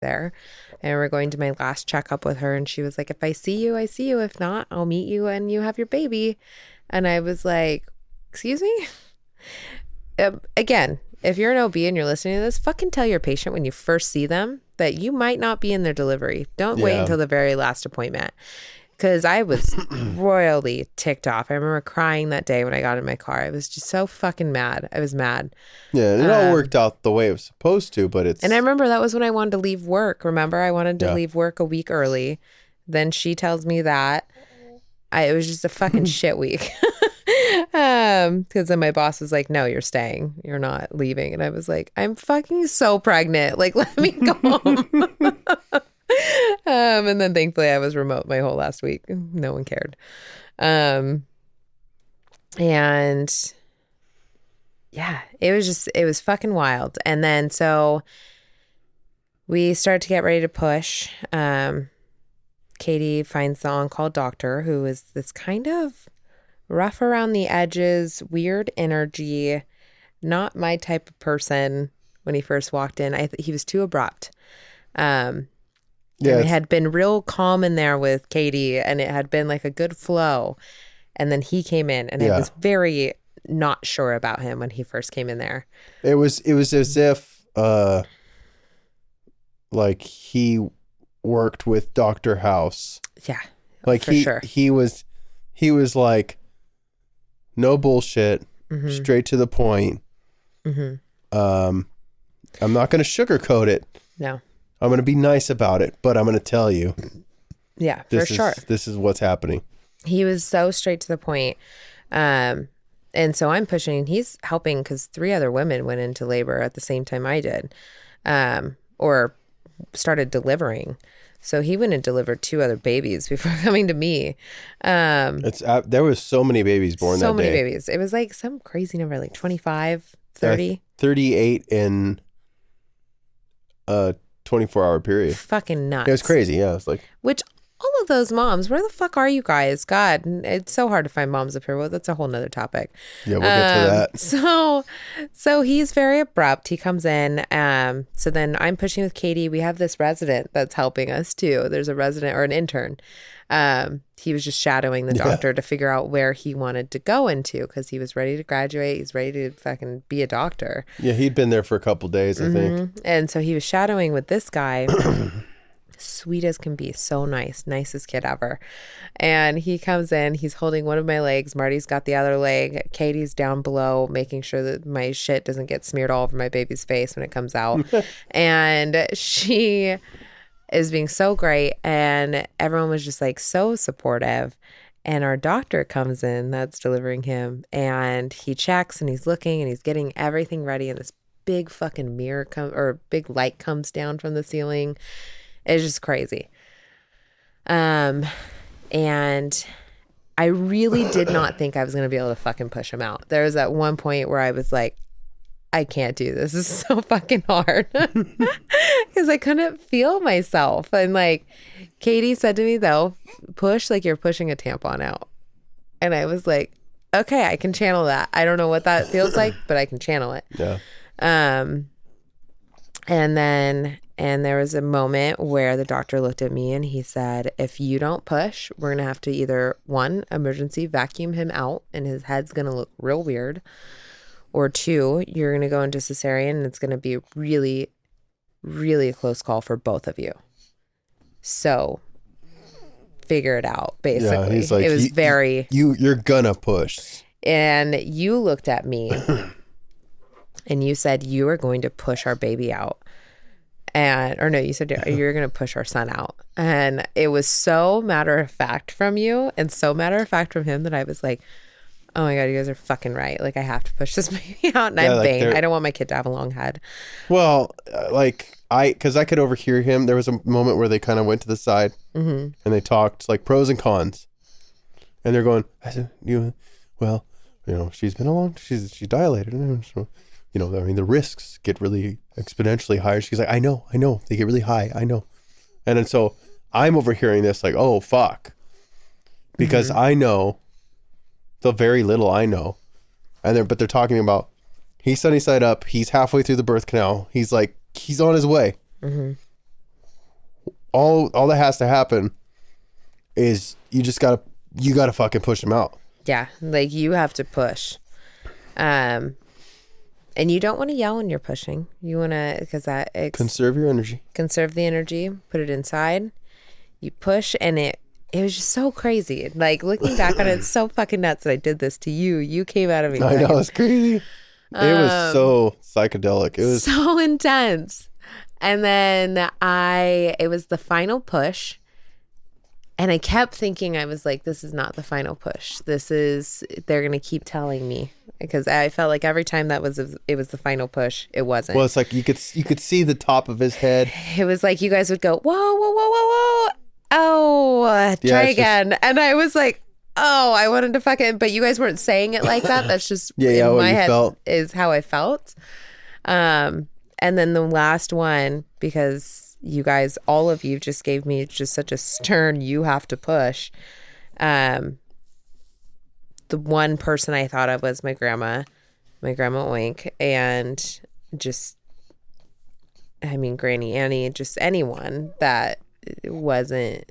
there. And we're going to my last checkup with her. And she was like, if I see you, I see you. If not, I'll meet you and you have your baby. And I was like, excuse me? Again, if you're an OB and you're listening to this, fucking tell your patient when you first see them that you might not be in their delivery. Don't wait until the very last appointment. Because I was royally ticked off. I remember crying that day when I got in my car. I was just so fucking mad. I was mad. Yeah, and it all worked out the way it was supposed to, but it's... And I remember that was when I wanted to leave work. Remember, I wanted to leave work a week early. Then she tells me that. It was just a fucking shit week. Because then my boss was like, no, you're staying. You're not leaving. And I was like, I'm fucking so pregnant. Like, let me go home. And then thankfully I was remote my whole last week. No one cared. And yeah, it was fucking wild. And then so we start to get ready to push. Katie finds the on-call doctor, who is this kind of rough around the edges, weird energy, not my type of person. When he first walked in, he was too abrupt. Yeah, it had been real calm in there with Katie, and it had been like a good flow. And then he came in, and I was very not sure about him when he first came in there. It was as if like he worked with Dr. House. Yeah. Like he was like, no bullshit, straight to the point. I'm not going to sugarcoat it. No. I'm going to be nice about it, but I'm going to tell you. Yeah, for sure. This is what's happening. He was so straight to the point. And so I'm pushing. He's helping because 3 other women went into labor at the same time I did, or started delivering. So he went and delivered 2 other babies before coming to me. There was so many babies born that day. So many babies. It was like some crazy number, like 25, 30. 38 in 24-hour period. Fucking nuts. It was crazy. Yeah, it's like, which all of those moms, where the fuck are you guys? God, it's so hard to find moms up here. Well, that's a whole nother topic. Yeah, we'll get to that. So he's very abrupt. He comes in. So then I'm pushing with Katie. We have this resident that's helping us too. There's a resident or an intern. He was just shadowing the doctor to figure out where he wanted to go into because he was ready to graduate. He's ready to fucking be a doctor. Yeah, he'd been there for a couple days, I think. And so he was shadowing with this guy. Sweet as can be, so nice, nicest kid ever. And he comes in, he's holding one of my legs, Marty's got the other leg, Katie's down below making sure that my shit doesn't get smeared all over my baby's face when it comes out. And she is being so great, and everyone was just like so supportive. And our doctor comes in that's delivering him, and he checks and he's looking and he's getting everything ready, and this big fucking mirror big light comes down from the ceiling. It's just crazy. And I really did not think I was going to be able to fucking push him out. There was at one point where I was like, I can't do this. This is so fucking hard. Because I couldn't feel myself. And like, Katie said to me though, push like you're pushing a tampon out. And I was like, okay, I can channel that. I don't know what that feels like, but I can channel it. Yeah. And there was a moment where the doctor looked at me and he said, if you don't push, we're going to have to either 1, emergency vacuum him out and his head's going to look real weird, or 2, you're going to go into cesarean and it's going to be really, really a close call for both of you. So figure it out, basically. Yeah, he's like, it was you're going to push. And you looked at me and you said, you are going to push our baby out. You said you're going to push our son out. And it was so matter of fact from you and so matter of fact from him that I was like, oh my God, you guys are fucking right. Like, I have to push this baby out. And I'm vain. I don't want my kid to have a long head. Well, because I could overhear him. There was a moment where they kind of went to the side and they talked like pros and cons. And they're going, she's been along, she's dilated. So, the risks get really exponentially higher. She's like, I know, they get really high. I know. And then so I'm overhearing this like, oh, fuck. Because I know the very little I know. But they're talking about, he's sunny side up. He's halfway through the birth canal. He's like, he's on his way. all that has to happen is you gotta fucking push him out. Yeah, like you have to push. And you don't want to yell when you're pushing. You want to, because Conserve your energy. Conserve the energy, put it inside. You push, and it was just so crazy. Like, looking back on it, it's so fucking nuts that I did this to you. You came out of me. I know, it's crazy. It was so psychedelic. It was so intense. And then it was the final push. And I kept thinking, I was like, this is not the final push. They're going to keep telling me. Because I felt like every time it was the final push, it wasn't. Well, it's like you could see the top of his head. It was like you guys would go, whoa, whoa, whoa, whoa, whoa. Oh, try again. And I was like, oh, I wanted to fucking, but you guys weren't saying it like that. That's just in my head felt. Is how I felt. And then the last one, because you guys, all of you just gave me just such a stern, you have to push. The one person I thought of was my grandma Oink, and just, I mean, Granny Annie, just anyone that wasn't,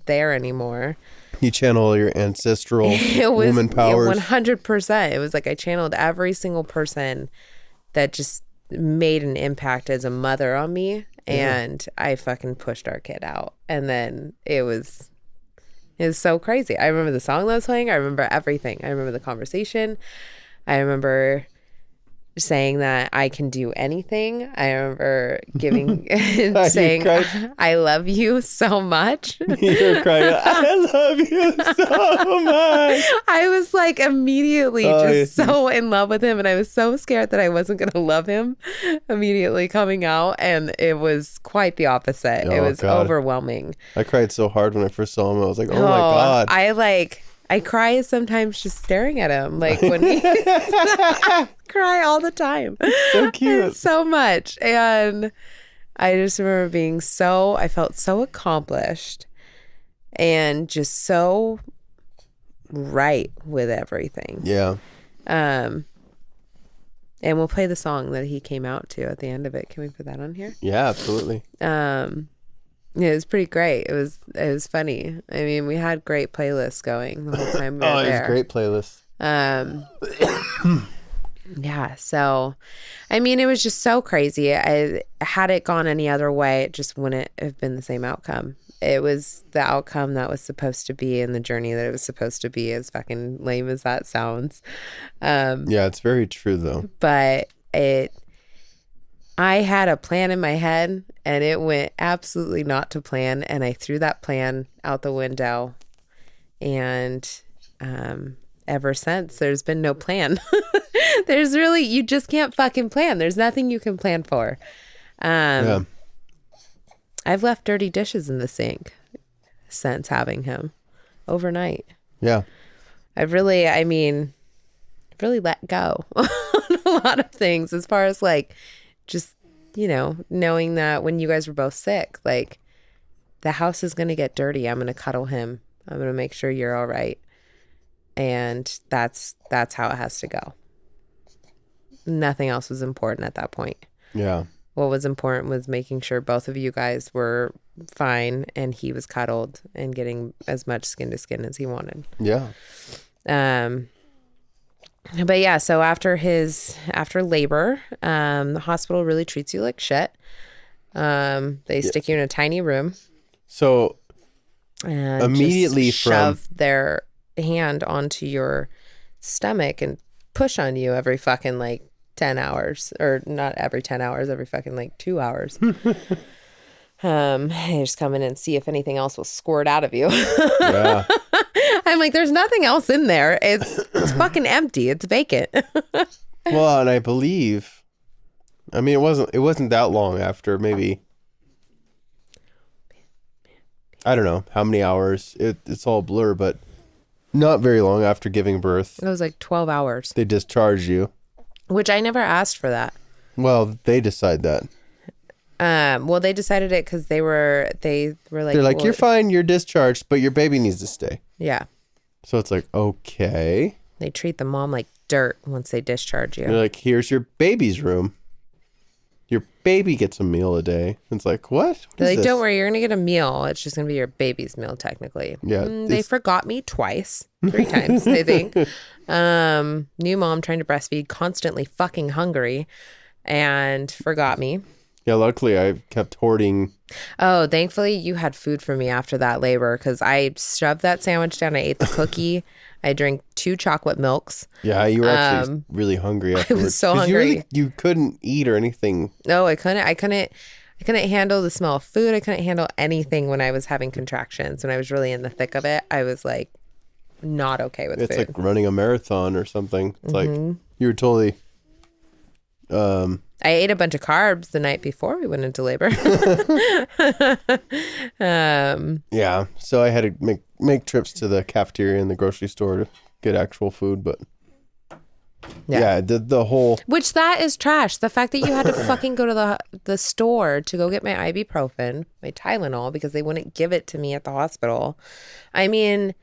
there anymore. You channel your ancestral woman powers. 100%. It was like I channeled every single person that just made an impact as a mother on me, and I fucking pushed our kid out. And then it was so crazy. I remember the song that was playing. I remember everything. I remember the conversation. I remember saying that I can do anything. I remember saying, I love you so much. You're crying, I love you so much. I was like immediately so in love with him, and I was so scared that I wasn't going to love him immediately coming out, and it was quite the opposite. It was overwhelming. I cried so hard when I first saw him. I was like, oh my God. I cry sometimes just staring at him, like when he cry all the time. So cute. So much. And I just remember I felt so accomplished and just so right with everything. Yeah. And we'll play the song that he came out to at the end of it. Can we put that on here? Yeah, absolutely. Yeah, it was pretty great. It was funny. I mean, we had great playlists going the whole time we were there. It was a great playlist. Yeah, so I mean, it was just so crazy. Had it gone any other way, it just wouldn't have been the same outcome. It was the outcome that was supposed to be, and the journey that it was supposed to be, as fucking lame as that sounds. Yeah, it's very true though. But I had a plan in my head, and it went absolutely not to plan, and I threw that plan out the window, and ever since, there's been no plan. You just can't fucking plan. There's nothing you can plan for. Yeah. I've left dirty dishes in the sink since having him overnight. Yeah. I've really let go on a lot of things, as far as like, just, knowing that when you guys were both sick, like, the house is going to get dirty. I'm going to cuddle him. I'm going to make sure you're all right. And that's how it has to go. Nothing else was important at that point. Yeah. What was important was making sure both of you guys were fine, and he was cuddled and getting as much skin to skin as he wanted. Yeah. But yeah, so after labor, the hospital really treats you like shit. They stick you in a tiny room. So and immediately shove their hand onto your stomach and push on you every fucking like 10 hours, or not every 10 hours, every fucking like 2 hours. They just come in and see if anything else will squirt out of you. Yeah. I'm like, there's nothing else in there. It's fucking empty. It's vacant. Well, and I believe, I mean, it wasn't that long after, maybe, I don't know how many hours. It's all blur, but not very long after giving birth. It was like 12 hours. They discharged you. Which I never asked for that. Well, they decide that. Well, they decided it because they were like, they're like, well, you're fine, you're discharged, but your baby needs to stay. Yeah. So it's like, okay. They treat the mom like dirt once they discharge you. They're like, here's your baby's room. your baby gets a meal a day. It's like, what? They're like, don't worry, you're going to get a meal. It's just going to be your baby's meal, technically. Yeah. They forgot me twice, 3 times, I think. New mom trying to breastfeed, constantly fucking hungry, and forgot me. Yeah, luckily I kept hoarding. Oh, thankfully you had food for me after that labor, because I shoved that sandwich down. I ate the cookie. I drank 2 chocolate milks. Yeah, you were actually really hungry afterwards. I was so hungry. You couldn't eat or anything. No, I couldn't handle the smell of food. I couldn't handle anything when I was having contractions. When I was really in the thick of it, I was like not okay with food. It's like running a marathon or something. It's like you were totally... I ate a bunch of carbs the night before we went into labor. Yeah, so I had to make trips to the cafeteria and the grocery store to get actual food, but yeah, the whole... Which that is trash. The fact that you had to fucking go to the store to go get my ibuprofen, my Tylenol, because they wouldn't give it to me at the hospital. I mean...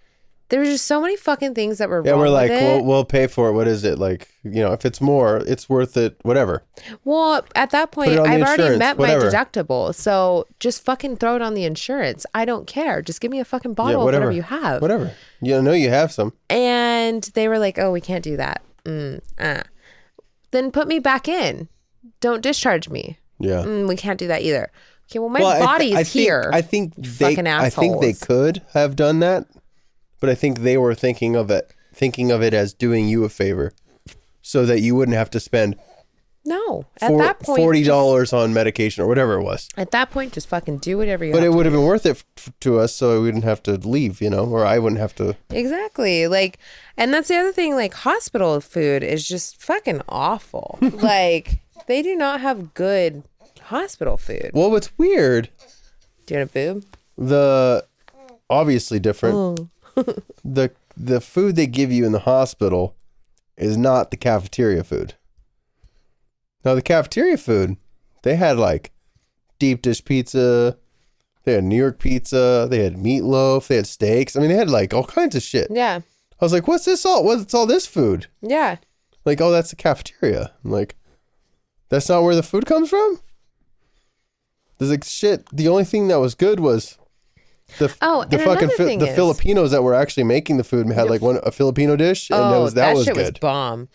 There were just so many fucking things that were wrong. Yeah, we're like, with it. we'll pay for it. What is it? Like, if it's more, it's worth it, whatever. Well, at that point, I've already met whatever. my deductible. So just fucking throw it on the insurance. I don't care. Just give me a fucking bottle of whatever you have. Whatever. You know you have some. And they were like, oh, we can't do that. Then put me back in. Don't discharge me. Yeah. We can't do that either. Okay, well, my body's here. I think fucking assholes. I think they could have done that. But I think they were thinking of it as doing you a favor, so that you wouldn't have to spend at that point $40 on medication or whatever it was. At that point, just fucking do whatever you. But it would have been worth it to us, so we didn't have to leave, or I wouldn't have to. Exactly, and that's the other thing. Like, hospital food is just fucking awful. Like, they do not have good hospital food. Well, what's weird? Do you want a boob? Obviously different. The food they give you in the hospital is not the cafeteria food. Now, the cafeteria food, they had like deep dish pizza, they had New York pizza, they had meatloaf, they had steaks. I mean, they had like all kinds of shit. Yeah. I was like, what's this all? What's all this food? Yeah. Like, oh, that's the cafeteria. I'm like, that's not where the food comes from? There's like shit. The only thing that was good was the Filipinos that were actually making the food had like a Filipino dish, and that was shit good. Was bomb.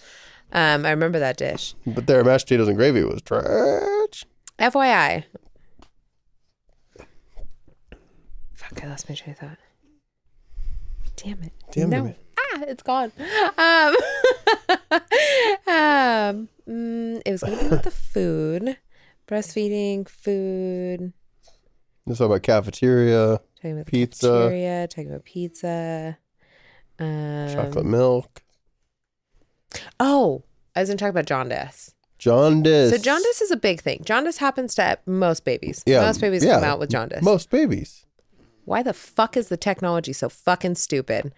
I remember that dish. But their mashed potatoes and gravy was trash. FYI. Fuck, I lost my train of thought. Damn it. No. It's gone. It was going to be with the food. Breastfeeding, food. It's all about cafeteria. Talking about pizza. Cafeteria, talking about pizza. Chocolate milk. Oh, I was going to talk about jaundice. Jaundice. So jaundice is a big thing. Jaundice happens to most babies. Yeah. Most babies come out with jaundice. Most babies. Why the fuck is the technology so fucking stupid?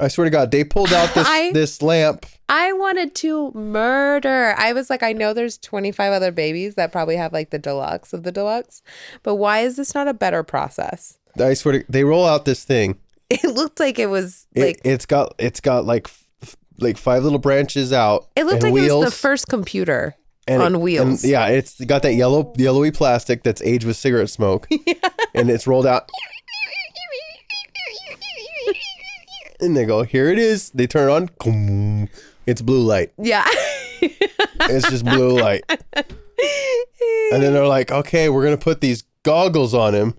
I swear to God, they pulled out this lamp. I wanted to murder. I was like, I know there's 25 other babies that probably have like the deluxe of the deluxe, but why is this not a better process? I swear to, they roll out this thing. It looked like it was like it's got like 5 little branches out. It looked like wheels. It was the first computer on wheels. And yeah, it's got that yellowy plastic that's aged with cigarette smoke, and it's rolled out. And they go, here it is. They turn it on. It's blue light. Yeah. It's just blue light. And then they're like, okay, we're going to put these goggles on him.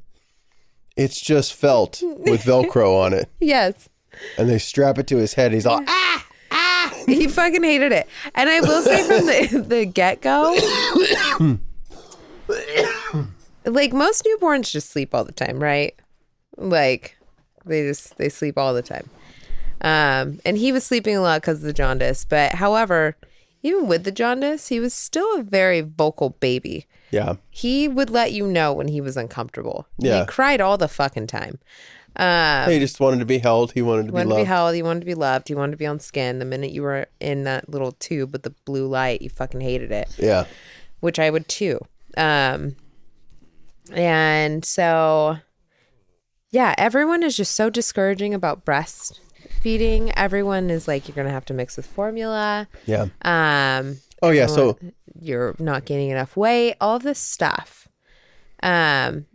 It's just felt with Velcro on it. Yes. And they strap it to his head. He's all, He fucking hated it. And I will say from the get-go, like most newborns just sleep all the time, right? Like they sleep all the time. And he was sleeping a lot because of the jaundice. But however, even with the jaundice, he was still a very vocal baby. Yeah. He would let you know when he was uncomfortable. Yeah. He cried all the fucking time. He just wanted to be held. He wanted to be loved. He wanted to be loved. He wanted to be on skin. The minute you were in that little tube with the blue light, you fucking hated it. Yeah. Which I would too. And so, yeah, everyone is just so discouraging about breastfeeding. Everyone is like, you're going to have to mix with formula. Yeah. Oh yeah, so You're not gaining enough weight, all of this stuff. And